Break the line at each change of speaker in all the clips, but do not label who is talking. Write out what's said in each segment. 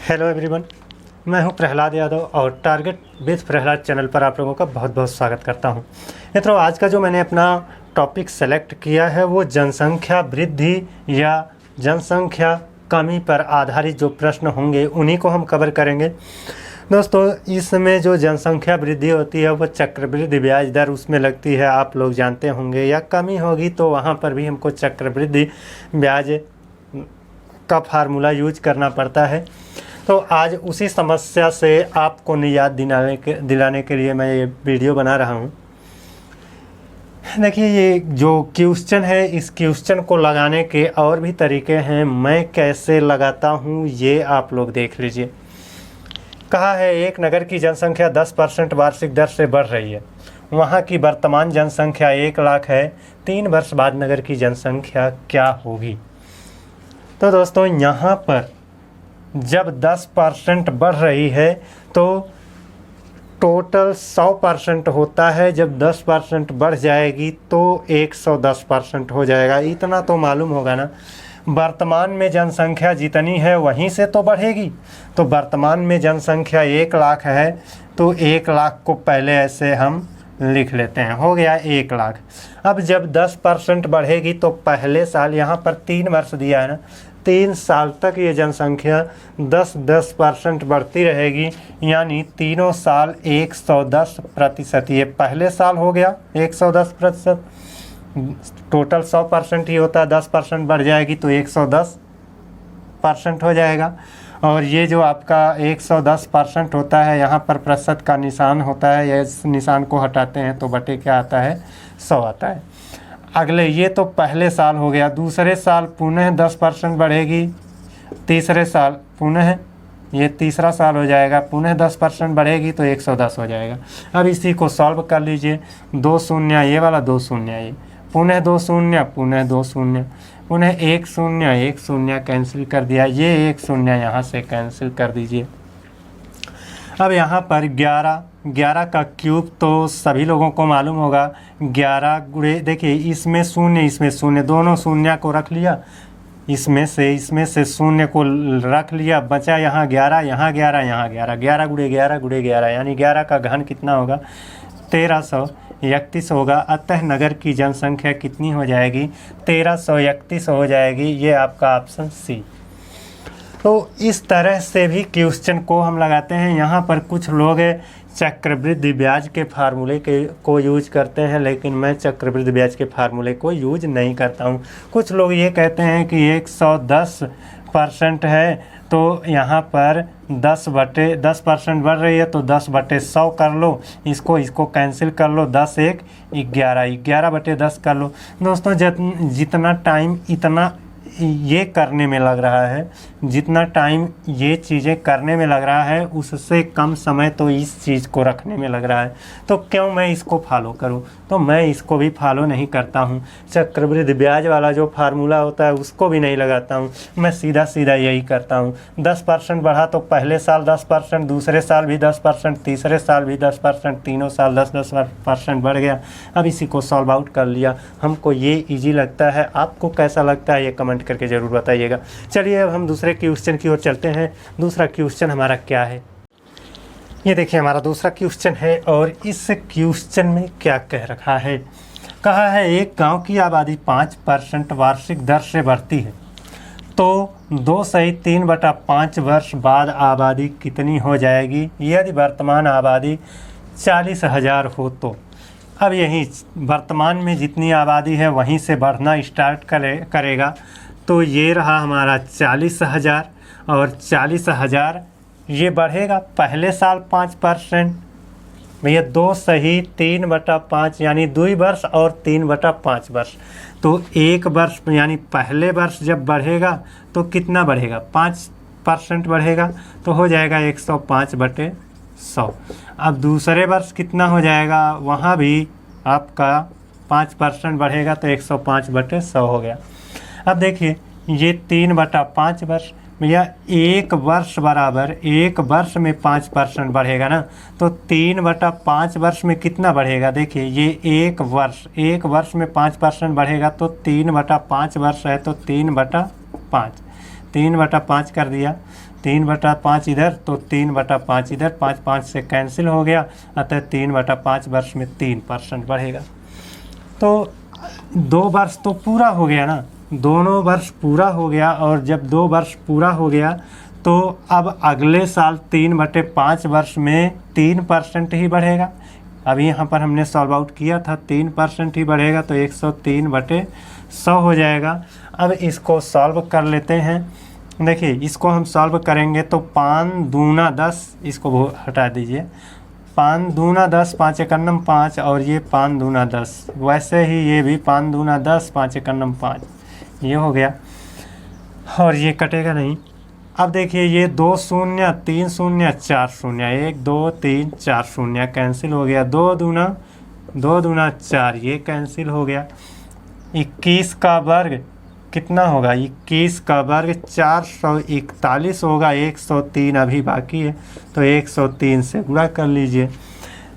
Hello everyone, मैं हूं प्रहलाद यादव और टारगेट विद प्रहलाद चैनल पर आप लोगों का बहुत बहुत स्वागत करता हूं। मित्रों, आज का जो मैंने अपना टॉपिक सेलेक्ट किया है वो जनसंख्या वृद्धि या जनसंख्या कमी पर आधारित जो प्रश्न होंगे उन्हीं को हम कवर करेंगे। दोस्तों, इसमें जो जनसंख्या वृद्धि होती है वो चक्रवृद्धि ब्याज दर उसमें लगती है, आप लोग जानते होंगे, या कमी होगी तो वहाँ पर भी हमको चक्रवृद्धि ब्याज का फार्मूला यूज करना पड़ता है। तो आज उसी समस्या से आपको निजात दिलाने के लिए मैं ये वीडियो बना रहा हूँ। देखिए, ये जो क्वेश्चन है इस क्वेश्चन को लगाने के और भी तरीके हैं, मैं कैसे लगाता हूँ ये आप लोग देख लीजिए। कहा है एक नगर की जनसंख्या 10% वार्षिक दर से बढ़ रही है, वहाँ की वर्तमान जनसंख्या 1 लाख है, 3 वर्ष बाद नगर की जनसंख्या क्या होगी। तो दोस्तों, यहाँ पर जब 10% बढ़ रही है तो टोटल 100% होता है, जब 10% बढ़ जाएगी तो 110% हो जाएगा। इतना तो मालूम होगा ना, वर्तमान में जनसंख्या जितनी है वहीं से तो बढ़ेगी। तो वर्तमान में जनसंख्या 1 लाख है तो 1 लाख को पहले ऐसे हम लिख लेते हैं, हो गया 1 लाख। अब जब 10% बढ़ेगी तो पहले साल, यहाँ पर 3 वर्ष दिया है ना, 3 साल तक ये जनसंख्या 10% बढ़ती रहेगी, यानी तीनों साल 110%। ये पहले साल हो गया 110%, टोटल 100% ही होता है, 10% बढ़ जाएगी तो 110% हो जाएगा। और ये जो आपका 110% होता है, यहाँ पर प्रतिशत का निशान होता है, ये इस निशान को हटाते हैं तो बटे क्या आता है, 100 आता है। अगले, ये तो पहले साल हो गया, दूसरे साल पुनः 10% बढ़ेगी, तीसरे साल पुनः, ये तीसरा साल हो जाएगा, पुनः 10% बढ़ेगी तो 110 हो जाएगा। अब इसी को सॉल्व कर लीजिए, 2 शून्य ये वाला, 2 शून्य ये, पुनः 2 शून्य, पुनः 2 शून्य, पुनः 1 शून्य, 1 शून्य कैंसिल कर दिया, ये 1 शून्य यहाँ से कैंसिल कर दीजिए। अब यहाँ पर 11 का क्यूब तो सभी लोगों को मालूम होगा, 11 गुणे, देखिए इसमें शून्य, दोनों शून्य को रख लिया, इसमें से शून्य को रख लिया, बचा यहाँ 11, यहाँ 11, यहाँ 11, 11 गुणे 11 गुणे 11, यानी 11 का घन कितना होगा, 1331 होगा। अतः नगर की जनसंख्या कितनी हो जाएगी, 1331 हो जाएगी। ये आपका ऑप्शन सी। तो इस तरह से भी क्वेश्चन को हम लगाते हैं। यहाँ पर कुछ लोग चक्रवृद्धि ब्याज के फार्मूले को यूज करते हैं, लेकिन मैं चक्रवृद्धि ब्याज के फार्मूले को यूज नहीं करता हूँ। कुछ लोग ये कहते हैं कि 110% है तो यहाँ पर 10% बढ़ रही है तो 10/100 कर लो, इसको कैंसिल कर लो, 10 1 11, 11/10 कर लो। दोस्तों, जितना टाइम इतना ये करने में लग रहा है, जितना टाइम ये चीज़ें करने में लग रहा है, उससे कम समय तो इस चीज़ को रखने में लग रहा है, तो क्यों मैं इसको फॉलो करूं। तो मैं इसको भी फॉलो नहीं करता हूं। चक्रवृद्धि ब्याज वाला जो फार्मूला होता है उसको भी नहीं लगाता हूं, मैं सीधा यही करता हूं। 10% बढ़ा तो पहले साल 10%, दूसरे साल भी 10%, तीसरे साल भी 10%, तीनों साल 10% बढ़ गया। अब इसी को सॉल्व आउट कर लिया। हमको ये ईजी लगता है, आपको कैसा लगता है ये कमेंट करके ज़रूर बताइएगा। चलिए अब हम दूसरे क्वेश्चन की ओर चलते हैं। दूसरा क्वेश्चन हमारा क्या है, ये देखिए हमारा दूसरा क्वेश्चन है, और इस क्वेश्चन में क्या कह रखा है। कहा है एक गांव की आबादी 5% वार्षिक दर से बढ़ती है तो 2 सही 3/5 वर्ष बाद आबादी कितनी हो जाएगी यदि वर्तमान आबादी 40,000 हो तो। अब यही वर्तमान में जितनी आबादी है वहीं से बढ़ना स्टार्ट करेगा। तो ये रहा हमारा 40,000, और 40,000 ये बढ़ेगा पहले साल 5%, भैया 2 सही 3/5 यानी 2 वर्ष और 3/5 वर्ष। तो 1 वर्ष यानी पहले वर्ष जब बढ़ेगा तो कितना बढ़ेगा, 5% बढ़ेगा, तो हो जाएगा 105/100। अब दूसरे वर्ष कितना हो जाएगा, वहाँ भी आपका 5% बढ़ेगा तो 105/100 हो गया। अब देखिए ये 3/5 वर्ष, भैया 1 वर्ष बराबर 1 वर्ष में 5% बढ़ेगा ना, तो 3/5 वर्ष में कितना बढ़ेगा। देखिए ये 1 वर्ष में 5% बढ़ेगा तो 3/5 वर्ष है तो 3/5, 3/5 कर दिया, 3/5 इधर तो 3/5 इधर, 5 5 से कैंसिल हो गया, अतः 3/5 वर्ष में 3% बढ़ेगा। तो 2 वर्ष तो पूरा हो गया ना, दोनों वर्ष पूरा हो गया, और जब 2 वर्ष पूरा हो गया तो अब अगले साल 3/5 वर्ष में 3% ही बढ़ेगा। अभी यहाँ पर हमने सॉल्व आउट किया था, 3% ही बढ़ेगा, तो 103/100 हो जाएगा। अब इसको सॉल्व कर लेते हैं। देखिए इसको हम सॉल्व करेंगे तो 5 दूना 10, इसको हटा दीजिए, 5 दूना 10, 5 एकन्नम 5, और ये 5 दूना 10, वैसे ही ये भी 5 दूना 10, 5 एकन्नम 5, ये हो गया, और ये कटेगा नहीं। अब देखिए ये 2 शून्य 3 शून्य 4 शून्य, 1 2 3 4 शून्य कैंसिल हो गया, 2 दूना 4, ये कैंसिल हो गया। 21 का वर्ग कितना होगा, 21 का वर्ग 441 होगा, 103 अभी बाकी है, तो 103 से गुणा कर लीजिए।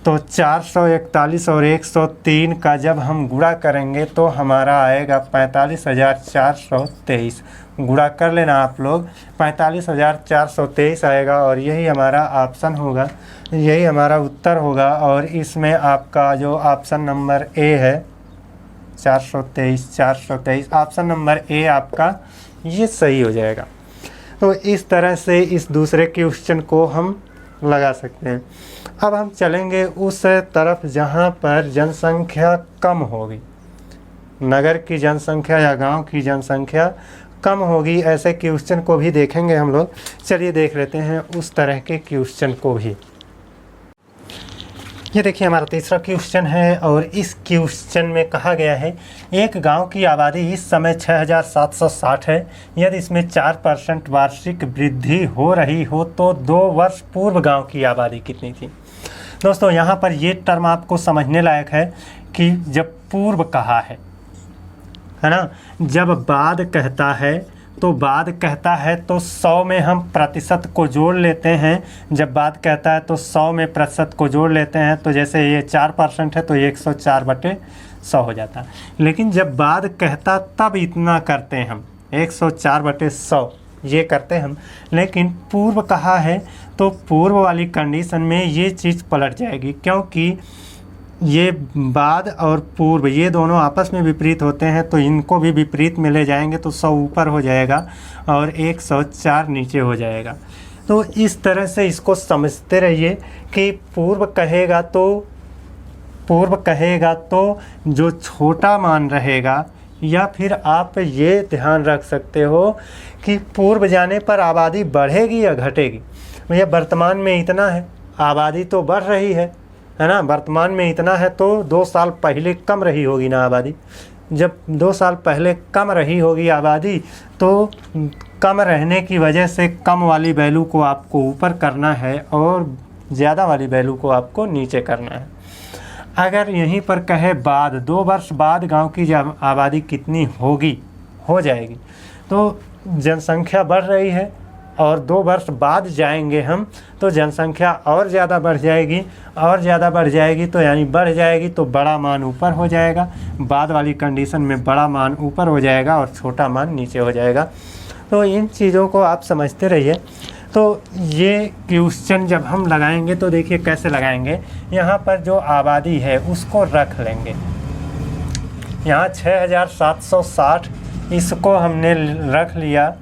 तो 441 और 103 का जब हम गुणा करेंगे तो हमारा आएगा 45,423। गुणा कर लेना आप लोग, 45,423 आएगा, और यही हमारा ऑप्शन होगा, यही हमारा उत्तर होगा। और इसमें आपका जो ऑप्शन नंबर ए है 423 ऑप्शन नंबर ए आपका ये सही हो जाएगा। तो इस तरह से इस दूसरे क्वेश्चन को हम लगा सकते हैं। अब हम चलेंगे उस तरफ जहाँ पर जनसंख्या कम होगी, नगर की जनसंख्या या गांव की जनसंख्या कम होगी, ऐसे क्वेश्चन को भी देखेंगे हम लोग। चलिए देख लेते हैं उस तरह के क्वेश्चन को भी। ये देखिए हमारा तीसरा क्वेश्चन है, और इस क्वेश्चन में कहा गया है एक गांव की आबादी इस समय 6,760 है। यदि इसमें 4% वार्षिक वृद्धि हो रही हो तो 2 वर्ष पूर्व गांव की आबादी कितनी थी। दोस्तों यहाँ पर ये टर्म आपको समझने लायक है कि जब पूर्व कहा है ना, जब बाद कहता है तो बाद कहता है तो 100 में हम प्रतिशत को जोड़ लेते हैं। जब बाद कहता है तो 100 में प्रतिशत को जोड़ लेते हैं, तो जैसे ये 4% है तो 104/100 हो जाता है। लेकिन जब बाद कहता तब इतना करते हैं हम, 104/100 ये करते हम। लेकिन पूर्व कहा है तो पूर्व वाली कंडीशन में ये चीज़ पलट जाएगी, क्योंकि ये बाद और पूर्व ये दोनों आपस में विपरीत होते हैं, तो इनको भी विपरीत में ले जाएंगे तो 100 ऊपर हो जाएगा और 104 नीचे हो जाएगा। तो इस तरह से इसको समझते रहिए कि पूर्व कहेगा तो जो छोटा मान रहेगा, या फिर आप ये ध्यान रख सकते हो कि पूर्व जाने पर आबादी बढ़ेगी या घटेगी। भैया वर्तमान में इतना है, आबादी तो बढ़ रही है ना, वर्तमान में इतना है तो 2 साल पहले कम रही होगी ना आबादी। जब 2 साल पहले कम रही होगी आबादी तो कम रहने की वजह से कम वाली वैल्यू को आपको ऊपर करना है और ज़्यादा वाली वैल्यू को आपको नीचे करना है। अगर यहीं पर कहे बाद 2 वर्ष बाद गांव की आबादी कितनी हो जाएगी, तो जनसंख्या बढ़ रही है और 2 वर्ष बाद जाएंगे हम तो जनसंख्या और ज़्यादा बढ़ जाएगी, और ज़्यादा बढ़ जाएगी तो यानी बढ़ जाएगी तो बड़ा मान ऊपर हो जाएगा। बाद वाली कंडीशन में बड़ा मान ऊपर हो जाएगा और छोटा मान नीचे हो जाएगा। तो इन चीज़ों को आप समझते रहिए। तो ये क्वेश्चन जब हम लगाएंगे तो देखिए कैसे लगाएंगे। यहाँ पर जो आबादी है उसको रख लेंगे, यहाँ 6,760 इसको हमने रख लिया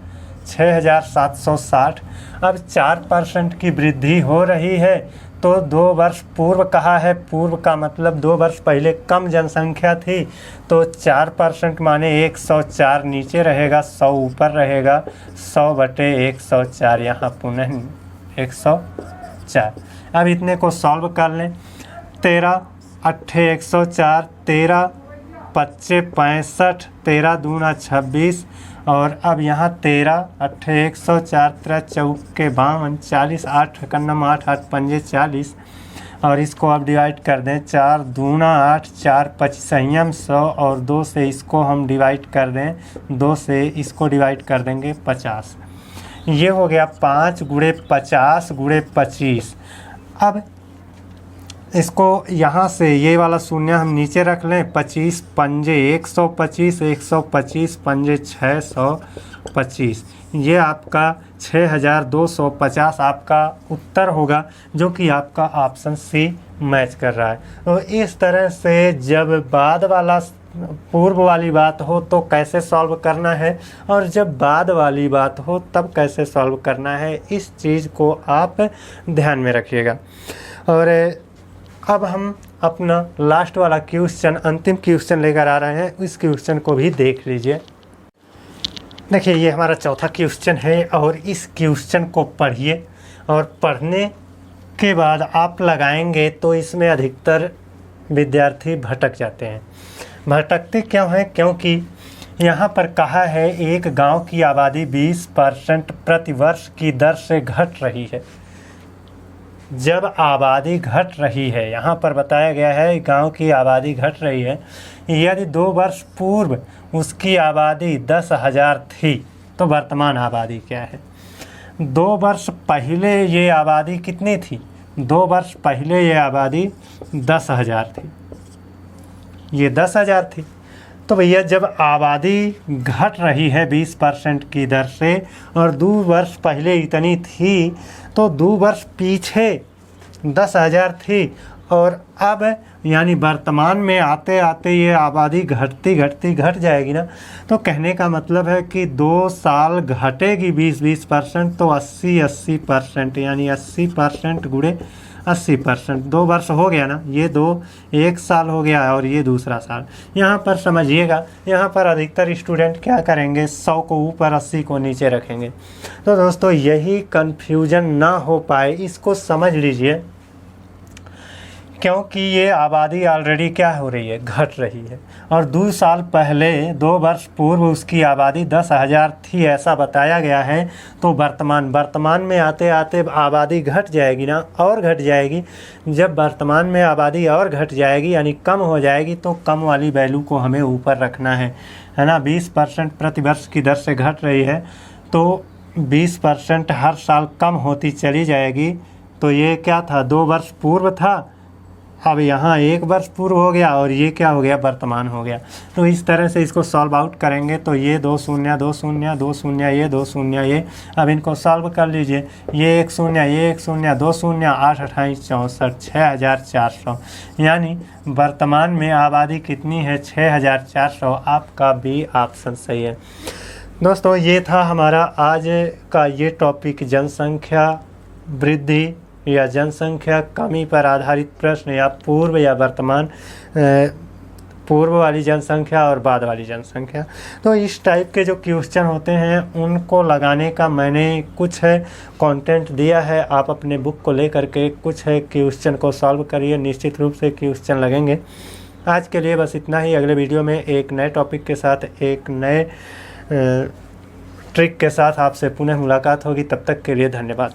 6,760। अब 4% की वृद्धि हो रही है तो 2 वर्ष पूर्व कहा है, पूर्व का मतलब 2 वर्ष पहले कम जनसंख्या थी, तो 4% माने 104 नीचे रहेगा, 100 ऊपर रहेगा, 100/104 यहाँ पुनः 104। अब इतने को सॉल्व कर लें, 13 8 104, 13 25 65, 13 दूना 26, और अब यहाँ 13 8 104, 13 चौके 52, 40 8 कन्नम 8 8 पंजे 40, और इसको अब डिवाइड कर दें, 4 दूना 8, 4 25 संयम 100, और 2 से इसको हम डिवाइड कर दें, 2 से इसको डिवाइड कर देंगे 50। ये हो गया 5 गुणे 50 गुणे 25। अब इसको यहाँ से ये वाला शून्य हम नीचे रख लें, 25 पंजे 125, 125 पंजे 625, ये आपका 6250 आपका उत्तर होगा, जो कि आपका ऑप्शन सी मैच कर रहा है। तो इस तरह से जब बाद वाला पूर्व वाली बात हो तो कैसे सॉल्व करना है, और जब बाद वाली बात हो तब कैसे सॉल्व करना है, इस चीज़ को आप ध्यान में रखिएगा। और अब हम अपना लास्ट वाला क्वेश्चन, अंतिम क्वेश्चन लेकर आ रहे हैं। इस क्वेश्चन को भी देख लीजिए। देखिए, ये हमारा चौथा क्वेश्चन है और इस क्वेश्चन को पढ़िए, और पढ़ने के बाद आप लगाएंगे तो इसमें अधिकतर विद्यार्थी भटक जाते हैं। भटकते क्यों हैं? क्योंकि यहाँ पर कहा है एक गांव की आबादी 20% प्रतिवर्ष की दर से घट रही है। जब आबादी घट रही है, यहाँ पर बताया गया है गांव की आबादी घट रही है, यदि 2 वर्ष पूर्व उसकी आबादी 10,000 थी तो वर्तमान आबादी क्या है? 2 वर्ष पहले ये आबादी कितनी थी? 2 वर्ष पहले ये आबादी 10,000 थी, ये 10,000 थी। तो भैया जब आबादी घट रही है 20% की दर से और 2 वर्ष पहले इतनी थी, तो 2 वर्ष पीछे 10,000 थी, और अब यानी वर्तमान में आते आते ये आबादी घटती घटती घट जाएगी ना। तो कहने का मतलब है कि 2 साल घटेगी 20% तो 80% यानी 80% गुणे 80%, 2 वर्ष हो गया ना, ये 1 साल हो गया और ये दूसरा साल। यहाँ पर समझिएगा, यहाँ पर अधिकतर स्टूडेंट क्या करेंगे, 100 को ऊपर 80 को नीचे रखेंगे। तो दोस्तों यही कन्फ्यूजन ना हो पाए, इसको समझ लीजिए, क्योंकि ये आबादी ऑलरेडी क्या हो रही है, घट रही है, और 2 साल पहले 2 वर्ष पूर्व उसकी आबादी 10,000 थी ऐसा बताया गया है। तो वर्तमान में आते आते आबादी घट जाएगी ना, और घट जाएगी। जब वर्तमान में आबादी और घट जाएगी यानी कम हो जाएगी, तो कम वाली वैल्यू को हमें ऊपर रखना है ना। 20% प्रतिवर्ष की दर से घट रही है, तो 20% हर साल कम होती चली जाएगी। तो ये क्या था, 2 वर्ष पूर्व था, अब यहाँ 1 वर्ष पूर्व हो गया और ये क्या हो गया, वर्तमान हो गया। तो इस तरह से इसको सॉल्व आउट करेंगे तो ये 2 शून्य 2 शून्य 2 शून्य ये 2 शून्य ये, अब इनको सॉल्व कर लीजिए। ये 1 शून्य ये 1 शून्य 2 शून्य 8 28 64 6400, यानी वर्तमान में आबादी कितनी है, 6400। आपका बी ऑप्शन सही है। दोस्तों ये था हमारा आज का ये टॉपिक, जनसंख्या वृद्धि या जनसंख्या कमी पर आधारित प्रश्न, या पूर्व या वर्तमान, पूर्व वाली जनसंख्या और बाद वाली जनसंख्या। तो इस टाइप के जो क्वेश्चन होते हैं उनको लगाने का मैंने कुछ कंटेंट दिया है। आप अपने बुक को लेकर के कुछ क्वेश्चन को सॉल्व करिए, निश्चित रूप से क्वेश्चन लगेंगे। आज के लिए बस इतना ही। अगले वीडियो में एक नए टॉपिक के साथ, एक नए ट्रिक के साथ आपसे पुनः मुलाकात होगी। तब तक के लिए धन्यवाद।